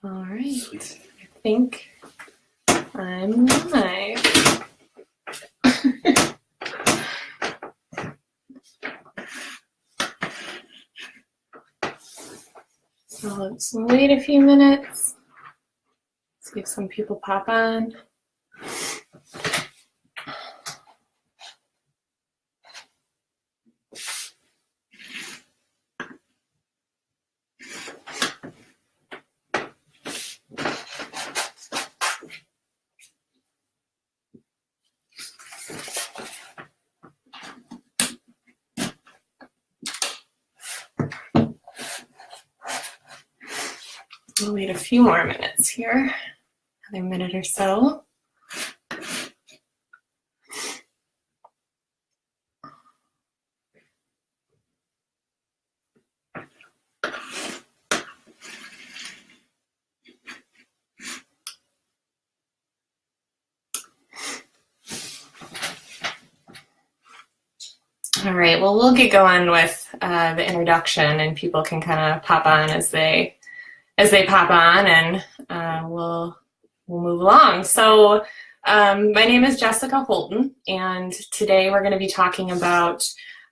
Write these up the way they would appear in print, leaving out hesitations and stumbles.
All right, I think I'm live. So let's wait a few minutes, see if some people pop on. We'll wait a few more minutes here, another minute or so. All right, well, we'll get going with the introduction, and people can kind of pop on as they pop on, and we'll move along. So my name is Jessica Holton, and today we're going to be talking about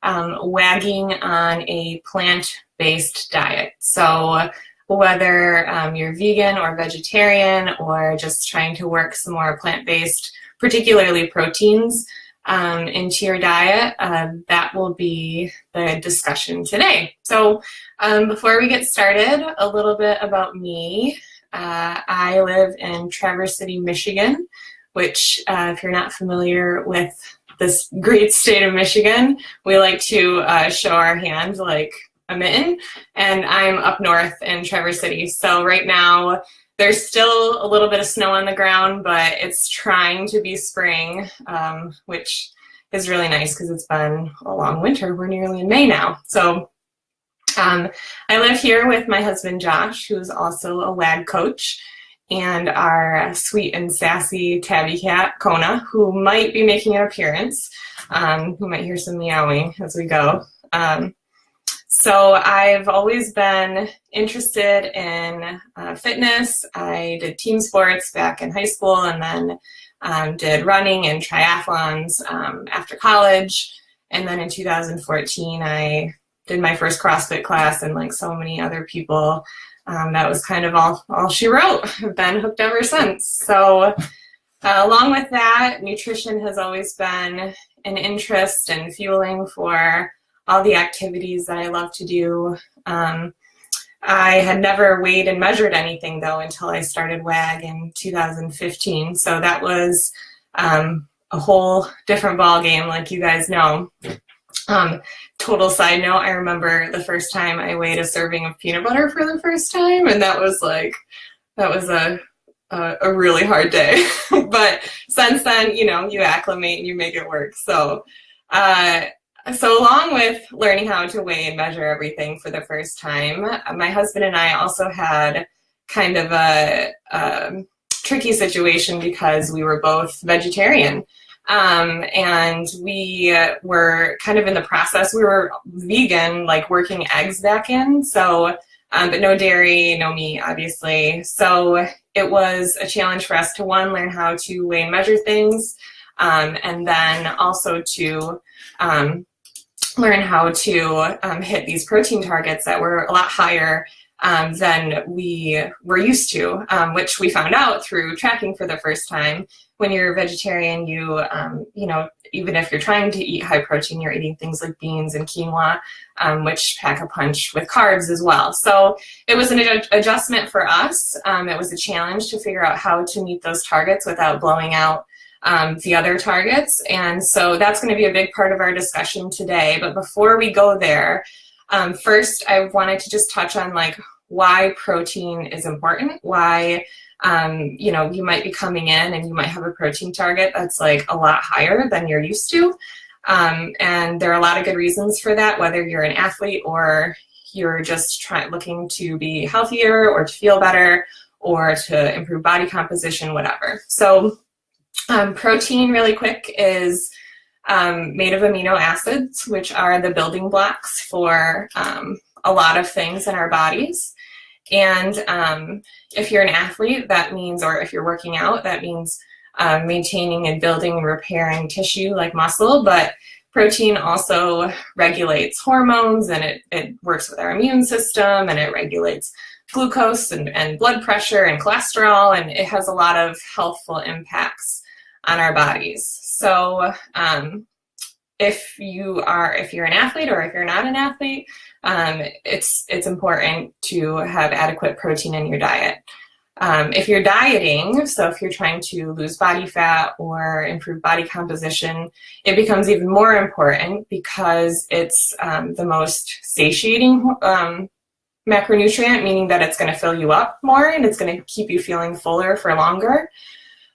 wagging on a plant-based diet. So whether you're vegan or vegetarian or just trying to work some more plant-based, particularly proteins, into your diet, that will be the discussion today. So before we get started, a little bit about me. I live in Traverse City, Michigan, which if you're not familiar with this great state of Michigan, we like to show our hand like a mitten, and I'm up north in Traverse City. So right now, there's still a little bit of snow on the ground, but it's trying to be spring, which is really nice because it's been a long winter. We're nearly in May now. So I live here with my husband, Josh, who's also a WAG coach, and our sweet and sassy tabby cat, Kona, who might be making an appearance. You might hear some meowing as we go. So I've always been interested in fitness. I did team sports back in high school, and then did running and triathlons after college. And then in 2014, I did my first CrossFit class, and like so many other people, that was kind of all she wrote. I've been hooked ever since. So along with that, nutrition has always been an interest and fueling for all the activities that I love to do. I had never weighed and measured anything, though, until I started WAG in 2015. So that was a whole different ballgame, like you guys know. Total side note, I remember the first time I weighed a serving of peanut butter for the first time, and that was a really hard day. But since then, you acclimate and you make it work. So along with learning how to weigh and measure everything for the first time, my husband and I also had kind of a tricky situation because we were both vegetarian. And we were kind of in the process. We were vegan, like working eggs back in. So, but no dairy, no meat, obviously. So it was a challenge for us to, one, learn how to weigh and measure things, and then also to learn how to hit these protein targets that were a lot higher than we were used to, which we found out through tracking for the first time. When you're a vegetarian, even if you're trying to eat high protein, you're eating things like beans and quinoa, which pack a punch with carbs as well. So it was an adjustment for us. It was a challenge to figure out how to meet those targets without blowing out the other targets. And so that's going to be a big part of our discussion today. But before we go there, first I wanted to just touch on like why protein is important, why you might be coming in and you might have a protein target that's like a lot higher than you're used to. And there are a lot of good reasons for that, whether you're an athlete or you're just looking to be healthier or to feel better or to improve body composition, whatever. So protein, really quick, is made of amino acids, which are the building blocks for a lot of things in our bodies. And if you're an athlete, that means, or if you're working out, that means maintaining and building and repairing tissue like muscle. But protein also regulates hormones, and it works with our immune system, and it regulates glucose and blood pressure and cholesterol, and it has a lot of healthful impacts on our bodies. So if you're an athlete, or if you're not an athlete, it's important to have adequate protein in your diet. If you're dieting, so if you're trying to lose body fat or improve body composition, it becomes even more important because it's the most satiating macronutrient, meaning that it's going to fill you up more and it's going to keep you feeling fuller for longer.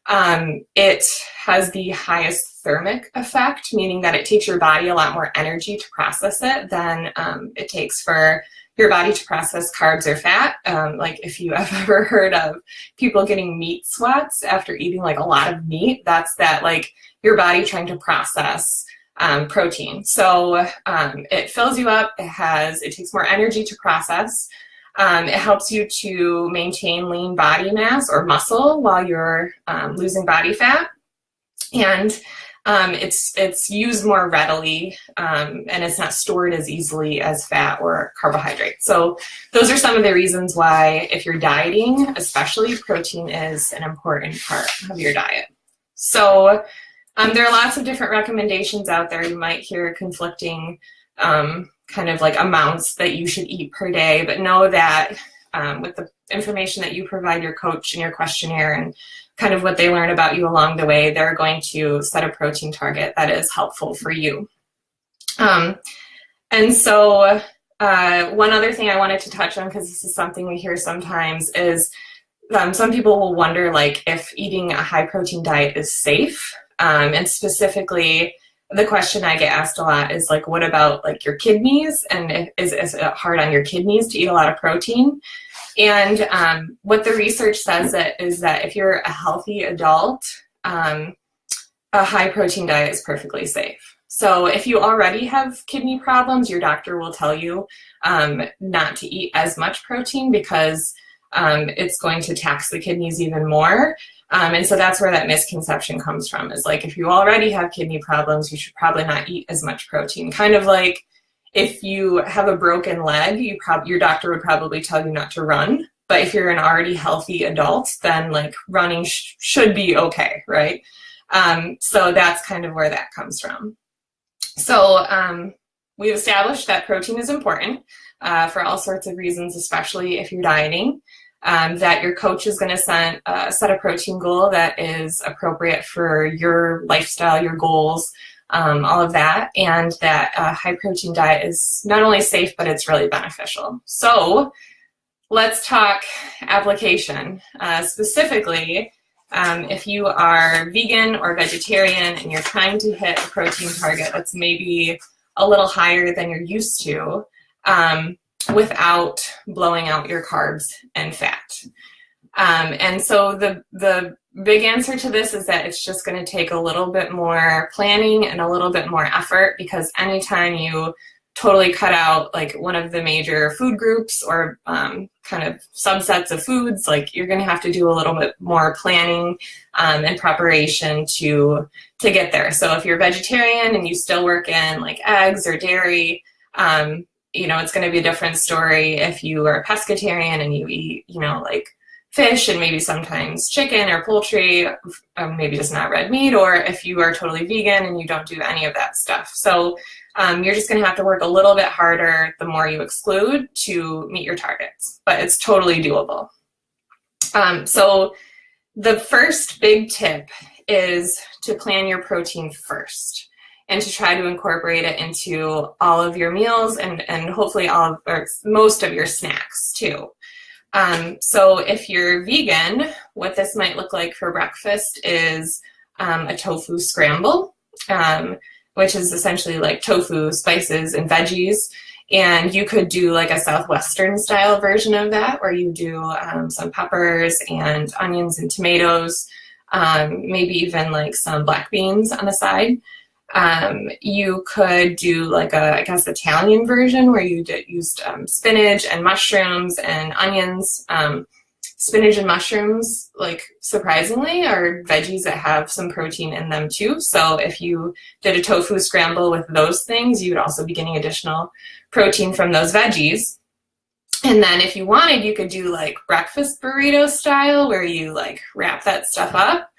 It has the highest thermic effect, meaning that it takes your body a lot more energy to process it than it takes for your body to process carbs or fat. Like if you have ever heard of people getting meat sweats after eating like a lot of meat, that's that like your body trying to process protein. So it fills you up, it takes more energy to process. It helps you to maintain lean body mass or muscle while you're losing body fat. And it's used more readily, and it's not stored as easily as fat or carbohydrates. So those are some of the reasons why, if you're dieting, especially, protein is an important part of your diet. So there are lots of different recommendations out there. You might hear conflicting kind of like amounts that you should eat per day, but know that with the information that you provide your coach in your questionnaire and kind of what they learn about you along the way, they're going to set a protein target that is helpful for you. And so one other thing I wanted to touch on, because this is something we hear sometimes, is some people will wonder like if eating a high protein diet is safe. And specifically, the question I get asked a lot is like, what about like your kidneys? And is it hard on your kidneys to eat a lot of protein? And what the research says is that if you're a healthy adult, a high protein diet is perfectly safe. So if you already have kidney problems, your doctor will tell you not to eat as much protein because it's going to tax the kidneys even more. And so that's where that misconception comes from, is like, if you already have kidney problems, you should probably not eat as much protein. Kind of like if you have a broken leg, your doctor would probably tell you not to run. But if you're an already healthy adult, then like running should be okay, right? So that's kind of where that comes from. So we've established that protein is important for all sorts of reasons, especially if you're dieting. That your coach is going to set a protein goal that is appropriate for your lifestyle, your goals, all of that, and that a high protein diet is not only safe, but it's really beneficial. So let's talk application. Specifically, if you are vegan or vegetarian and you're trying to hit a protein target that's maybe a little higher than you're used to, without blowing out your carbs and fat. And so the big answer to this is that it's just going to take a little bit more planning and a little bit more effort, because anytime you totally cut out like one of the major food groups or kind of subsets of foods, like you're going to have to do a little bit more planning and preparation to get there. So if you're vegetarian and you still work in like eggs or dairy, it's going to be a different story if you are a pescatarian and you eat, like fish and maybe sometimes chicken or poultry, maybe just not red meat, or if you are totally vegan and you don't do any of that stuff. So you're just going to have to work a little bit harder the more you exclude to meet your targets, but it's totally doable. So the first big tip is to plan your protein first, and to try to incorporate it into all of your meals and hopefully most of your snacks too. So if you're vegan, what this might look like for breakfast is a tofu scramble, which is essentially like tofu, spices, and veggies. And you could do like a Southwestern style version of that, where you do some peppers and onions and tomatoes, maybe even like some black beans on the side. You could do like I guess, Italian version where you used spinach and mushrooms and onions. Spinach and mushrooms, like surprisingly, are veggies that have some protein in them too. So if you did a tofu scramble with those things, you would also be getting additional protein from those veggies. And then if you wanted, you could do like breakfast burrito style where you like wrap that stuff up.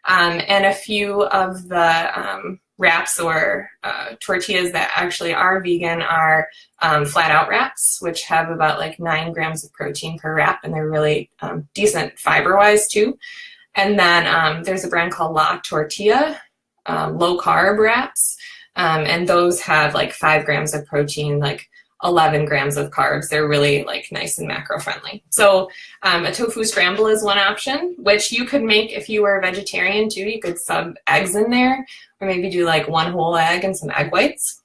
And a few of the wraps or tortillas that actually are vegan are flat out wraps, which have about like 9 grams of protein per wrap, and they're really decent fiber wise too. And then there's a brand called La Tortilla, low carb wraps, and those have like 5 grams of protein, like 11 grams of carbs. They're really like nice and macro friendly. So a tofu scramble is one option, which you could make if you were a vegetarian too. You could sub eggs in there, or maybe do like 1 whole egg and some egg whites.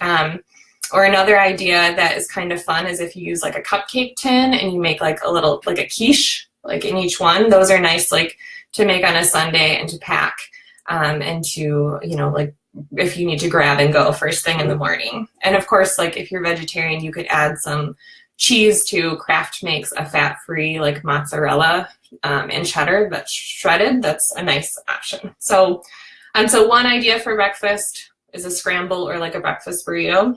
Or another idea that is kind of fun is if you use like a cupcake tin and you make like a little, like a quiche, like in each one. Those are nice like to make on a Sunday and to pack and to, you know, like if you need to grab and go first thing in the morning. And of course, like if you're vegetarian, you could add some cheese too. Kraft makes a fat-free like mozzarella and cheddar that's shredded. That's a nice option. So one idea for breakfast is a scramble or like a breakfast burrito.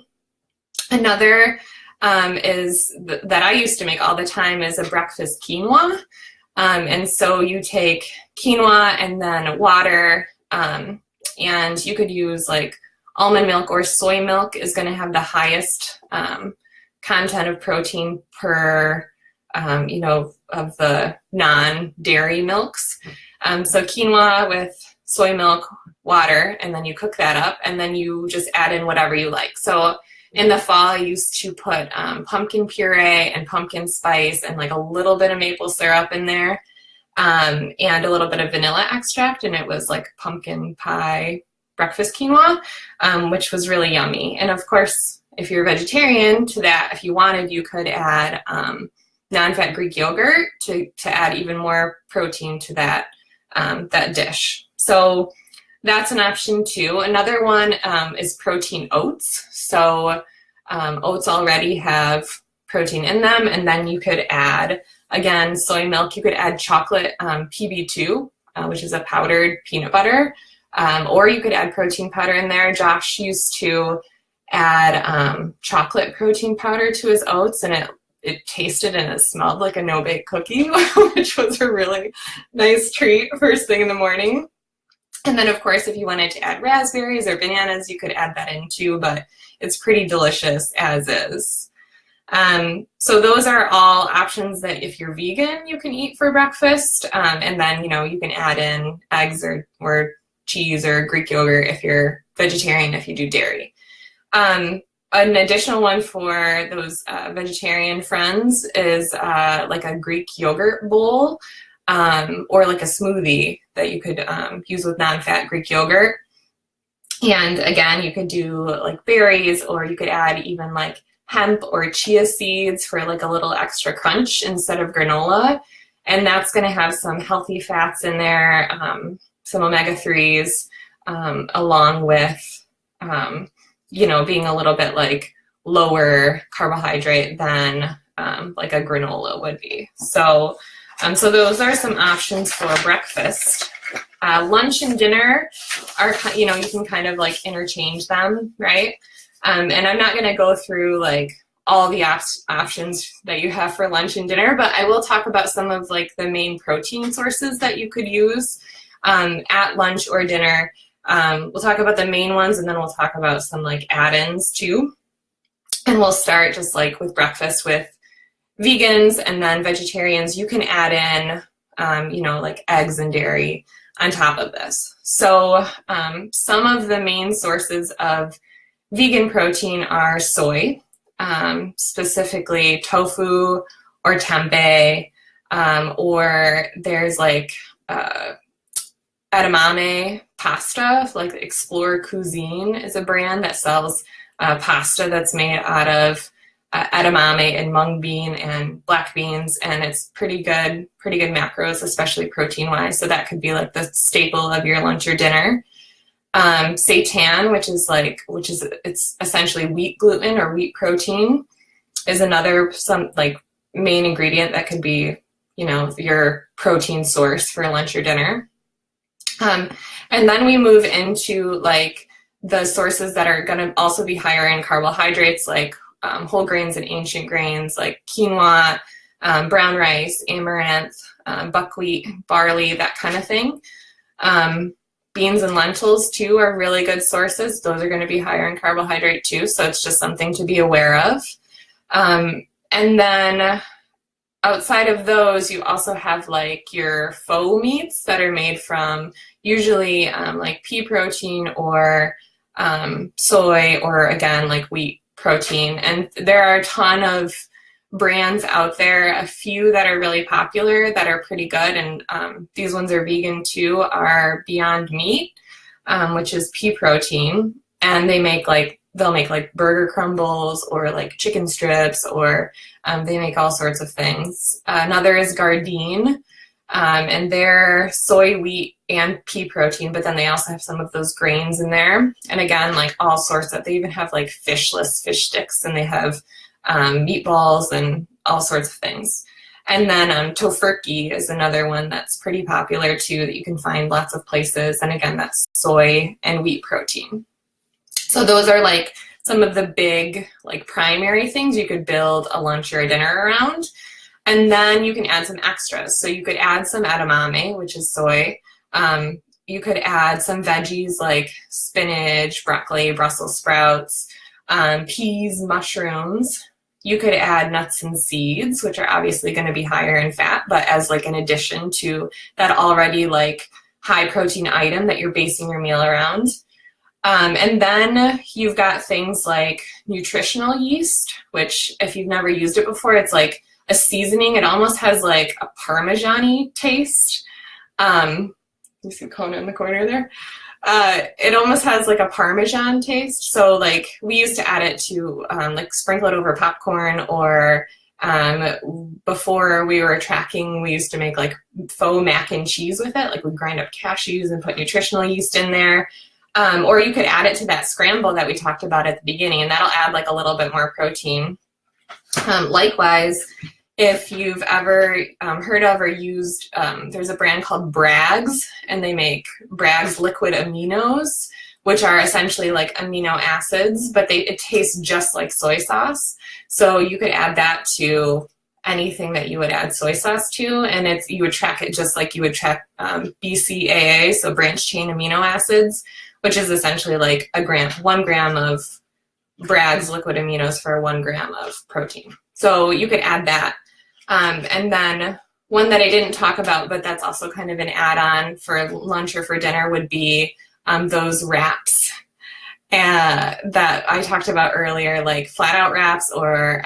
Another is that I used to make all the time is a breakfast quinoa. And so you take quinoa and then water, and you could use like almond milk or soy milk is going to have the highest content of protein per, you know, of the non-dairy milks. So quinoa with soy milk, water, and then you cook that up, and then you just add in whatever you like. So in the fall, I used to put pumpkin puree and pumpkin spice and like a little bit of maple syrup in there, and a little bit of vanilla extract, and it was like pumpkin pie breakfast quinoa, which was really yummy. And of course, if you're a vegetarian, to that, if you wanted, you could add non-fat Greek yogurt to add even more protein to that that dish. So that's an option too. Another one is protein oats. So oats already have protein in them, and then you could add, again, soy milk. You could add chocolate PB2, which is a powdered peanut butter, or you could add protein powder in there. Josh used to add chocolate protein powder to his oats, and it tasted and it smelled like a no-bake cookie, which was a really nice treat first thing in the morning. And then, of course, if you wanted to add raspberries or bananas, you could add that in too, but it's pretty delicious as is. So those are all options that if you're vegan, you can eat for breakfast. And then, you know, you can add in eggs or cheese or Greek yogurt if you're vegetarian, if you do dairy. An additional one for those vegetarian friends is like a Greek yogurt bowl, or like a smoothie that you could use with non-fat Greek yogurt. And again, you could do like berries, or you could add even like hemp or chia seeds for like a little extra crunch instead of granola. And that's going to have some healthy fats in there, some omega-3s, along with, you know, being a little bit like lower carbohydrate than like a granola would be. So those are some options for breakfast. Lunch and dinner are, you know, you can kind of like interchange them, right? And I'm not going to go through like all the options that you have for lunch and dinner, but I will talk about some of like the main protein sources that you could use at lunch or dinner. We'll talk about the main ones, and then we'll talk about some like add-ins too. And we'll start just like with breakfast with vegans, and then vegetarians, you can add in, you know, like eggs and dairy on top of this. So some of the main sources of vegan protein are soy, specifically tofu or tempeh, or there's like edamame pasta, like Explore Cuisine is a brand that sells pasta that's made out of edamame and mung bean and black beans, and it's pretty good macros, especially protein wise. So that could be like the staple of your lunch or dinner. Seitan, it's essentially wheat gluten or wheat protein, is another main ingredient that could be, your protein source for lunch or dinner. And then we move into like the sources that are going to also be higher in carbohydrates, like whole grains and ancient grains, like quinoa, brown rice, amaranth, buckwheat, barley, that kind of thing. Beans and lentils too are really good sources. Those are going to be higher in carbohydrate too, so it's just something to be aware of. And then outside of those, you also have like your faux meats that are made from usually like pea protein or soy, or again like wheat protein. And there are a ton of brands out there. A few that are really popular that are pretty good, and these ones are vegan too, are Beyond Meat, which is pea protein, and they'll make like burger crumbles or like chicken strips, or they make all sorts of things. Another is Gardein, and they're soy, wheat, and pea protein, but then they also have some of those grains in there. And again, like all sorts of, they even have like fishless fish sticks, and they have meatballs and all sorts of things. And then Tofurky is another one that's pretty popular too, that you can find lots of places. And again, that's soy and wheat protein. So those are like some of the big like primary things you could build a lunch or a dinner around. And then you can add some extras. So you could add some edamame, which is soy. You could add some veggies like spinach, broccoli, Brussels sprouts, peas, mushrooms. You could add nuts and seeds, which are obviously going to be higher in fat, but as like an addition to that already like high protein item that you're basing your meal around. And then you've got things like nutritional yeast, which if you've never used it before, it's like a seasoning. It almost has like a Parmesan-y taste. You see Kona in the corner there? It almost has like a Parmesan taste. So like we used to add it to like sprinkle it over popcorn, or before we were tracking, we used to make like faux mac and cheese with it. Like we grind up cashews and put nutritional yeast in there. Or you could add it to that scramble that we talked about at the beginning, and that'll add like a little bit more protein. Likewise, if you've ever heard of or used, there's a brand called Bragg's, and they make Bragg's liquid aminos, which are essentially like amino acids, but it tastes just like soy sauce. So you could add that to anything that you would add soy sauce to, and you would track it just like you would track BCAA, so branched chain amino acids, which is essentially like 1 gram of Bragg's liquid aminos for 1 gram of protein. So you could add that. And then one that I didn't talk about, but that's also kind of an add-on for lunch or for dinner, would be those wraps that I talked about earlier, like flat out wraps or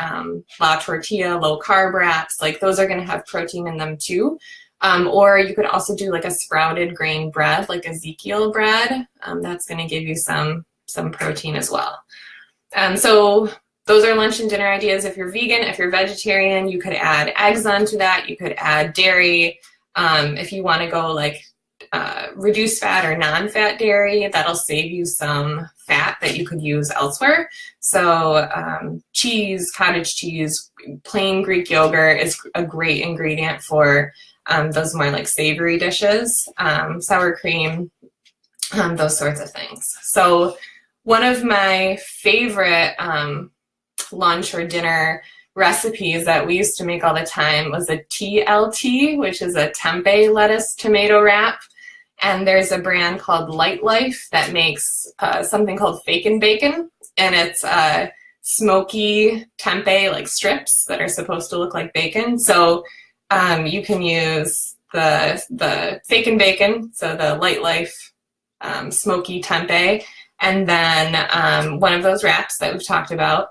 La Tortilla, low carb wraps. Like those are going to have protein in them too. Or you could also do like a sprouted grain bread, like Ezekiel bread. That's going to give you some protein as well. So those are lunch and dinner ideas. If you're vegan, if you're vegetarian, you could add eggs onto that. You could add dairy. If you want to go like reduced fat or non-fat dairy, that'll save you some fat that you could use elsewhere. So cheese, cottage cheese, plain Greek yogurt is a great ingredient for those more like savory dishes, sour cream, those sorts of things. So one of my favorite lunch or dinner recipes that we used to make all the time was a TLT, which is a tempeh lettuce tomato wrap. And there's a brand called Light Life that makes something called Fakin' Bacon, and it's smoky tempeh like strips that are supposed to look like bacon. So you can use the Fakin' Bacon, so the Light Life smoky tempeh, and then one of those wraps that we've talked about.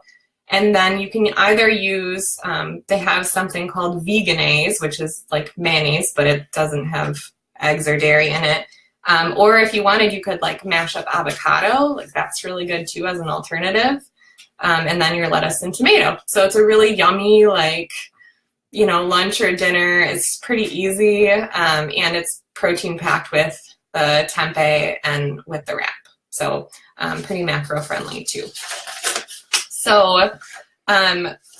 And then you can either use, they have something called Vegenaise, which is like mayonnaise, but it doesn't have eggs or dairy in it. Or if you wanted, you could like mash up avocado, like that's really good too as an alternative. And then your lettuce and tomato. So it's a really yummy, like, lunch or dinner. It's pretty easy, and it's protein packed with the tempeh and with the wrap. So pretty macro friendly too. So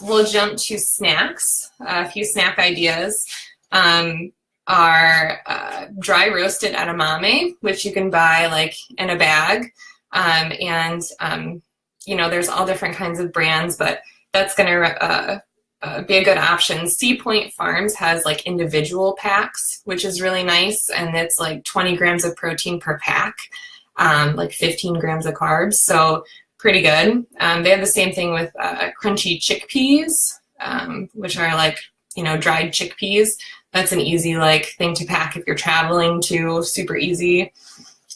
we'll jump to snacks. A few snack ideas are dry roasted edamame, which you can buy like in a bag. You know, there's all different kinds of brands, but that's going to be a good option. Sea Point Farms has like individual packs, which is really nice. And it's like 20 grams of protein per pack, like 15 grams of carbs. So pretty good. They have the same thing with crunchy chickpeas, which are like, you know, dried chickpeas. That's an easy like thing to pack if you're traveling too, super easy.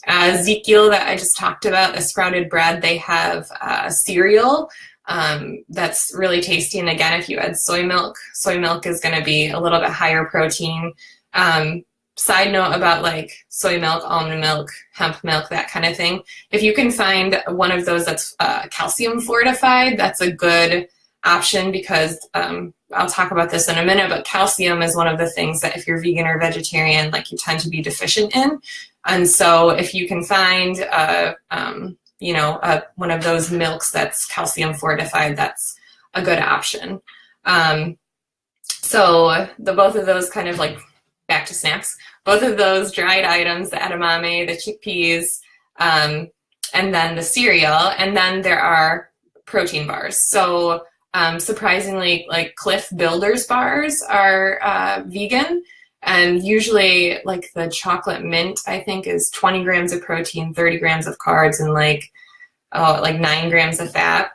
Ezekiel that I just talked about, the sprouted bread, they have cereal that's really tasty. And again, if you add soy milk is going to be a little bit higher protein. Side note about like soy milk, almond milk, hemp milk, that kind of thing. If you can find one of those that's calcium fortified, that's a good option because I'll talk about this in a minute, but calcium is one of the things that if you're vegan or vegetarian, like you tend to be deficient in. And so if you can find, you know, one of those milks that's calcium fortified, that's a good option. So both of those kind of like, back to snacks, both of those dried items, the edamame, the chickpeas, and then the cereal, and then there are protein bars. So surprisingly, like Cliff Builders bars are vegan, and usually like the chocolate mint, I think, is 20 grams of protein, 30 grams of carbs, and like 9 grams of fat.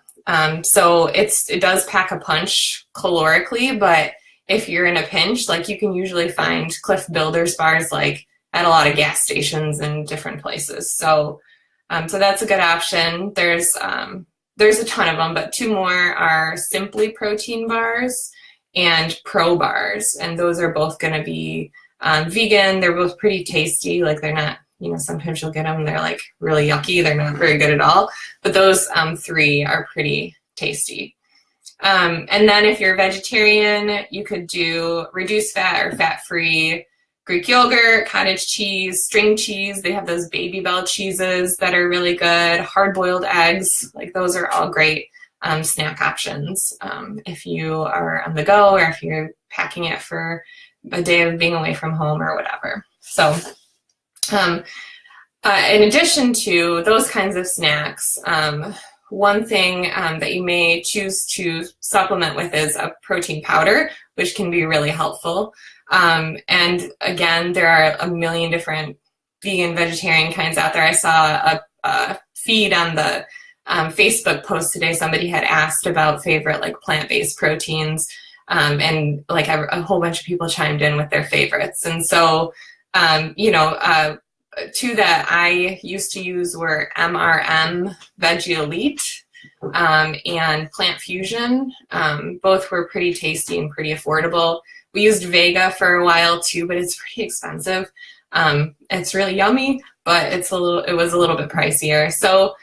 So it does pack a punch calorically, but if you're in a pinch, like you can usually find Cliff Builders bars like at a lot of gas stations and different places. So that's a good option. There's a ton of them, but 2 more are Simply protein bars and Pro bars. And those are both going to be vegan. They're both pretty tasty. Like they're not, you know, sometimes you'll get them, they're like really yucky. They're not very good at all. But those 3 are pretty tasty. And then if you're vegetarian, you could do reduced fat or fat-free Greek yogurt, cottage cheese, string cheese. They have those Baby Bell cheeses that are really good. Hard-boiled eggs, like those are all great snack options if you are on the go or if you're packing it for a day of being away from home or whatever. So in addition to those kinds of snacks, one thing that you may choose to supplement with is a protein powder, which can be really helpful. And again, there are a million different vegan, vegetarian kinds out there. I saw a feed on the Facebook post today. Somebody had asked about favorite like plant-based proteins, and like a whole bunch of people chimed in with their favorites. And so, you know, 2 that I used to use were MRM Veggie Elite and Plant Fusion. Both were pretty tasty and pretty affordable. We used Vega for a while too, but it's pretty expensive. It's really yummy, but it was a little bit pricier. So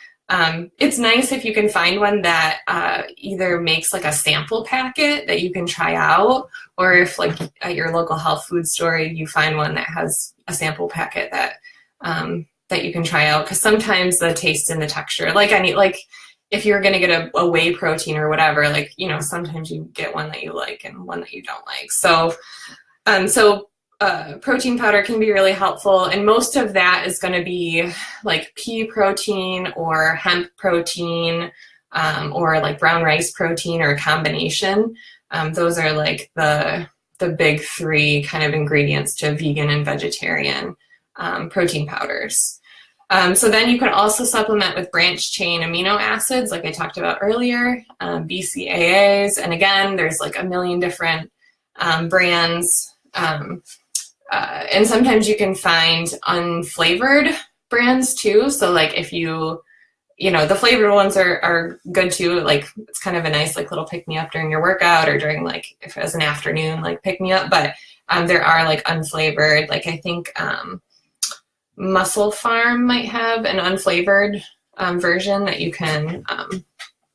it's nice if you can find one that either makes like a sample packet that you can try out, or if like at your local health food store you find one that has a sample packet that you can try out, because sometimes the taste and the texture, like if you're going to get a whey protein or whatever, like, you know, sometimes you get one that you like and one that you don't like. So protein powder can be really helpful, and most of that is going to be like pea protein or hemp protein, or like brown rice protein, or a combination. Those are like the big 3 kind of ingredients to vegan and vegetarian protein powders. So then you can also supplement with branched chain amino acids, like I talked about earlier, BCAAs. And again, there's like a million different brands. And sometimes you can find unflavored brands too. So like if you know, the flavored ones are good too. Like it's kind of a nice like little pick me up during your workout, or during like if as an afternoon like pick me up. But there are like unflavored, like I think Muscle Farm might have an unflavored version that you can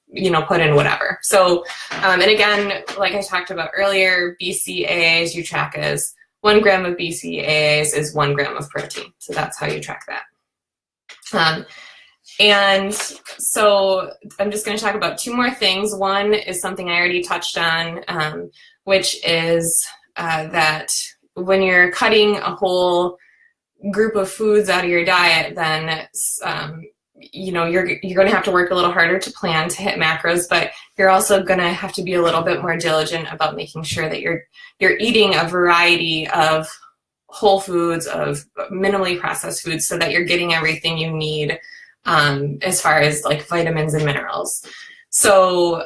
you know, put in whatever. So and again, like I talked about earlier, BCAAs you track as 1 gram of BCAAs is 1 gram of protein. So that's how you track that. And so I'm just going to talk about two more things. One is something I already touched on, which is that when you're cutting a whole group of foods out of your diet, then you're going to have to work a little harder to plan to hit macros, but you're also going to have to be a little bit more diligent about making sure that you're eating a variety of whole foods, of minimally processed foods, so that you're getting everything you need as far as like vitamins and minerals. So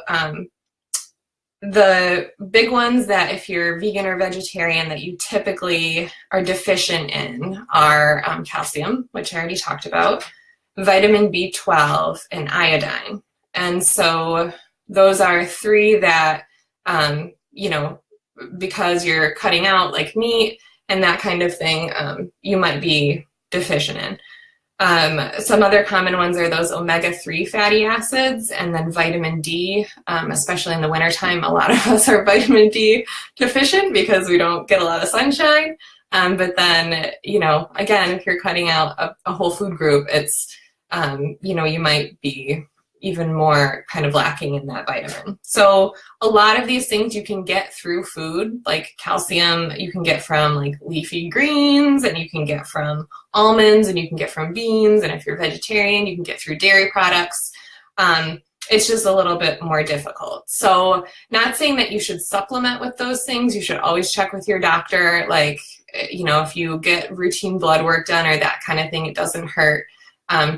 the big ones that if you're vegan or vegetarian that you typically are deficient in are calcium, which I already talked about, vitamin B12, and iodine. And so those are three that, because you're cutting out like meat and that kind of thing, you might be deficient in. Some other common ones are those omega-3 fatty acids, and then vitamin D, especially in the wintertime. A lot of us are vitamin D deficient because we don't get a lot of sunshine. But then, again, if you're cutting out a whole food group, it's, you might be even more kind of lacking in that vitamin. So a lot of these things you can get through food, like calcium, you can get from like leafy greens, and you can get from almonds, and you can get from beans. And if you're vegetarian, you can get through dairy products. It's just a little bit more difficult. So not saying that you should supplement with those things. You should always check with your doctor. Like, if you get routine blood work done or that kind of thing, it doesn't hurt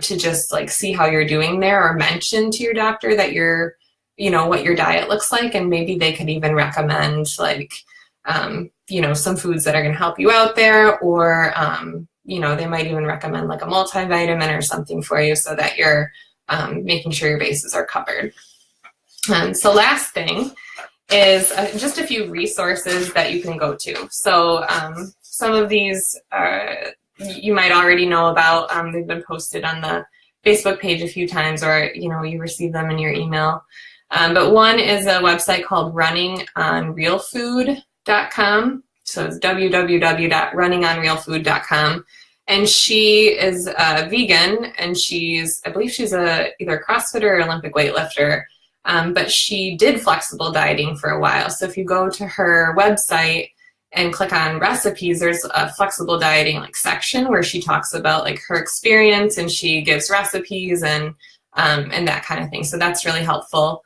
to just like see how you're doing there, or mention to your doctor that you're, what your diet looks like. And maybe they could even recommend like, some foods that are going to help you out there, or, they might even recommend like a multivitamin or something for you so that you're making sure your bases are covered. So last thing is just a few resources that you can go to. So some of these you might already know about. They've been posted on the Facebook page a few times, or you receive them in your email. But one is a website called runningonrealfood.com. So it's www.runningonrealfood.com. And she is a vegan, and I believe she's either a CrossFitter or Olympic weightlifter. But she did flexible dieting for a while. So if you go to her website and click on recipes, there's a flexible dieting like section where she talks about like her experience, and she gives recipes and that kind of thing. So that's really helpful.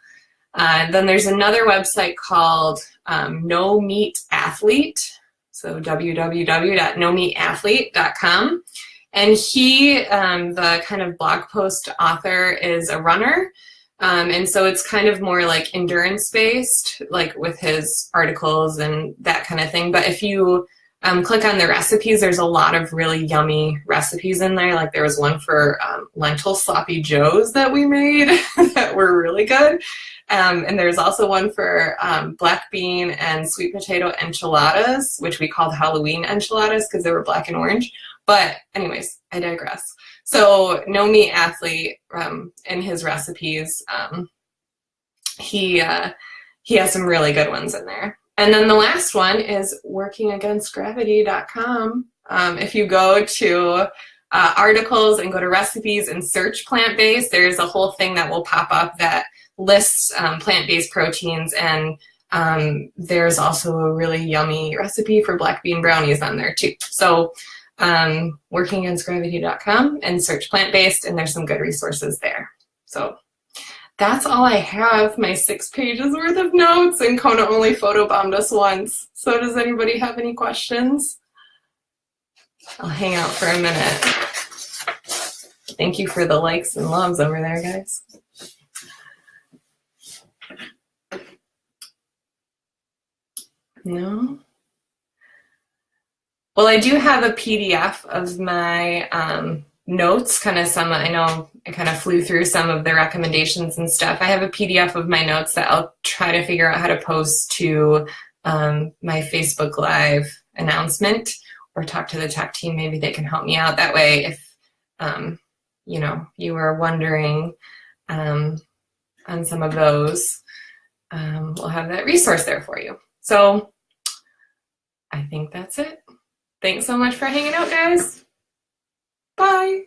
Then there's another website called No Meat Athlete. So www.nomeatathlete.com. And he, the kind of blog post author, is a runner. And so it's kind of more like endurance based, like with his articles and that kind of thing. But if you click on the recipes, there's a lot of really yummy recipes in there. Like there was one for lentil sloppy joes that we made that were really good. And there's also one for black bean and sweet potato enchiladas, which we called Halloween enchiladas because they were black and orange. But anyways, I digress. So No Meat Athlete, in his recipes, he has some really good ones in there. And then the last one is workingagainstgravity.com. If you go to articles and go to recipes and search plant-based, there's a whole thing that will pop up that lists plant-based proteins, and there's also a really yummy recipe for black bean brownies on there too. So workingagainstgravity.com and search plant-based, and there's some good resources there. So that's all I have, my 6 pages worth of notes, and Kona only photobombed us once. So does anybody have any questions? I'll hang out for a minute. Thank you for the likes and loves over there, guys. No? Well, I do have a PDF of my notes, kind of some, I know I kind of flew through some of the recommendations and stuff. I have a PDF of my notes that I'll try to figure out how to post to my Facebook Live announcement, or talk to the tech team. Maybe they can help me out. That way, if, you were wondering on some of those, we'll have that resource there for you. So I think that's it. Thanks so much for hanging out, guys. Bye.